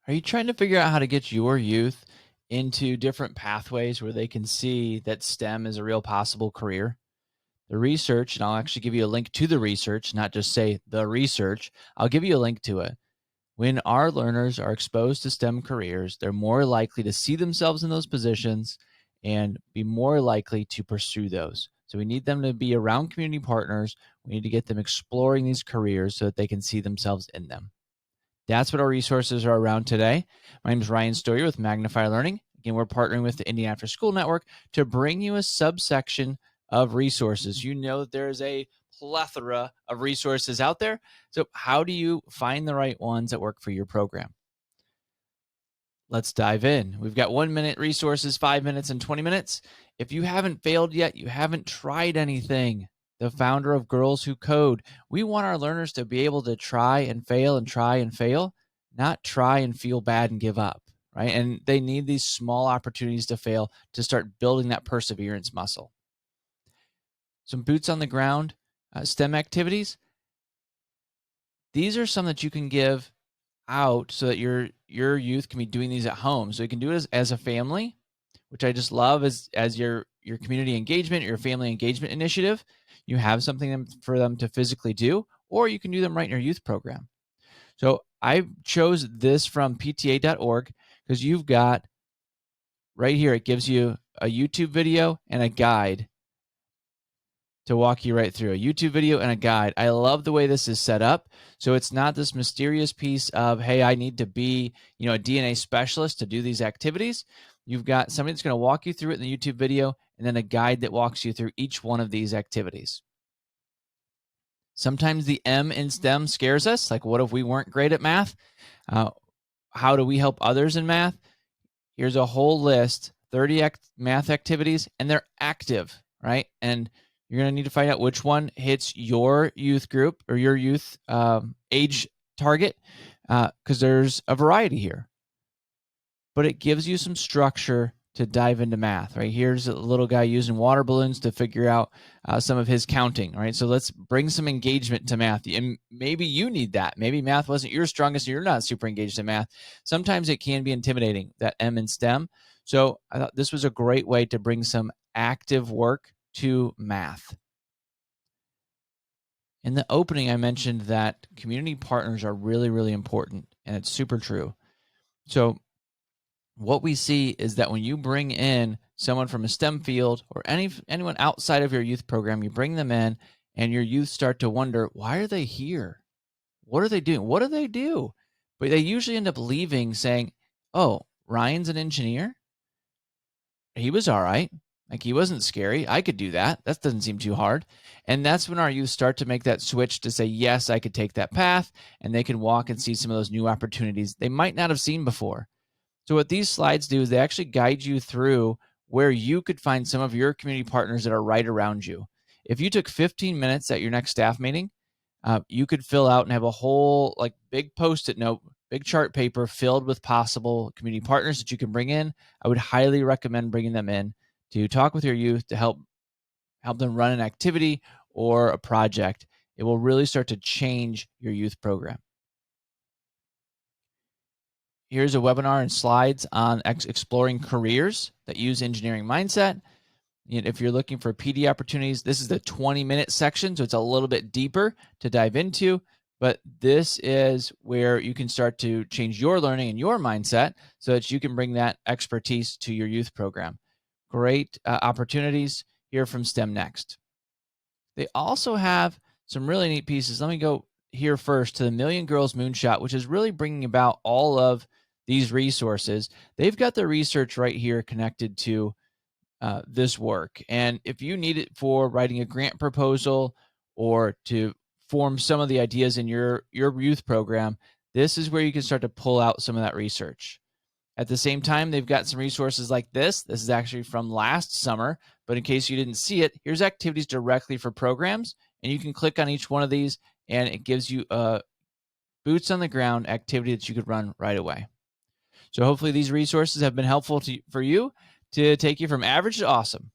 Are you trying to figure out how to get your youth into different pathways where they can see that STEM is a real possible career? The research, and I'll actually give you a link to the research, not just say the research, I'll give you a link to it. When our learners are exposed to STEM careers, they're more likely to see themselves in those positions and be more likely to pursue those. So we need them to be around community partners. We need to get them exploring these careers so that they can see themselves in them. That's what our resources are around today. My name is Ryan Stoyer with Magnify Learning. Again, we're partnering with the Indiana After School Network to bring you a subsection of resources. You know that there is a plethora of resources out there. So how do you find the right ones that work for your program? Let's dive in. We've got 1 minute resources, 5 minutes, and 20 minutes. If you haven't failed yet, you haven't tried anything. The founder of Girls Who Code, we want our learners to be able to try and fail, not try and feel bad and give up, right? And they need these small opportunities to fail to start building that perseverance muscle. Some boots on the ground STEM activities. These are some that you can give out so that your youth can be doing these at home. So you can do it as a family, which I just love as your community engagement, your family engagement initiative. You have something for them to physically do, or you can do them right in your youth program. So I chose this from pta.org because you've got right here, it gives you a YouTube video and a guide to walk you right through a YouTube video and a guide. I love the way this is set up. So it's not this mysterious piece of, hey, I need to be, a DNA specialist to do these activities. You've got somebody that's going to walk you through it in the YouTube video, and then a guide that walks you through each one of these activities. Sometimes the M in STEM scares us. Like, what if we weren't great at math? How do we help others in math? Here's a whole list, 30 math activities, and they're active, right? And you're going to need to find out which one hits your youth group or your youth age target because there's a variety here. But it gives you some structure to dive into math, right? Here's a little guy using water balloons to figure out some of his counting, right? So let's bring some engagement to math. And maybe you need that. Maybe math wasn't your strongest, and you're not super engaged in math. Sometimes it can be intimidating, that M in STEM. So I thought this was a great way to bring some active work to math. In the opening, I mentioned that community partners are really, really important, and it's super true. So what we see is that when you bring in someone from a STEM field or anyone outside of your youth program, you bring them in and your youth start to wonder, why are they here? What are they doing? What do they do? But they usually end up leaving saying, oh, Ryan's an engineer. He was all right. Like, he wasn't scary. I could do that. That doesn't seem too hard. And that's when our youth start to make that switch to say, yes, I could take that path, and they can walk and see some of those new opportunities they might not have seen before. So what these slides do is they actually guide you through where you could find some of your community partners that are right around you. If you took 15 minutes at your next staff meeting, you could fill out and have a whole big Post-it note, big chart paper filled with possible community partners that you can bring in. I would highly recommend bringing them in to talk with your youth to help them run an activity or a project. It will really start to change your youth program. Here's a webinar and slides on exploring careers that use engineering mindset. If you're looking for PD opportunities, this is the 20-minute section, so it's a little bit deeper to dive into, but this is where you can start to change your learning and your mindset so that you can bring that expertise to your youth program. Great opportunities here from STEM Next. They also have some really neat pieces. Let me go here first to the Million Girls Moonshot, which is really bringing about all of these resources. They've got the research right here connected to this work. And if you need it for writing a grant proposal or to form some of the ideas in your youth program, this is where you can start to pull out some of that research. At the same time, they've got some resources like this. This is actually from last summer, but in case you didn't see it, here's activities directly for programs, and you can click on each one of these, and it gives you a boots on the ground activity that you could run right away. So hopefully these resources have been helpful for you to take you from average to awesome.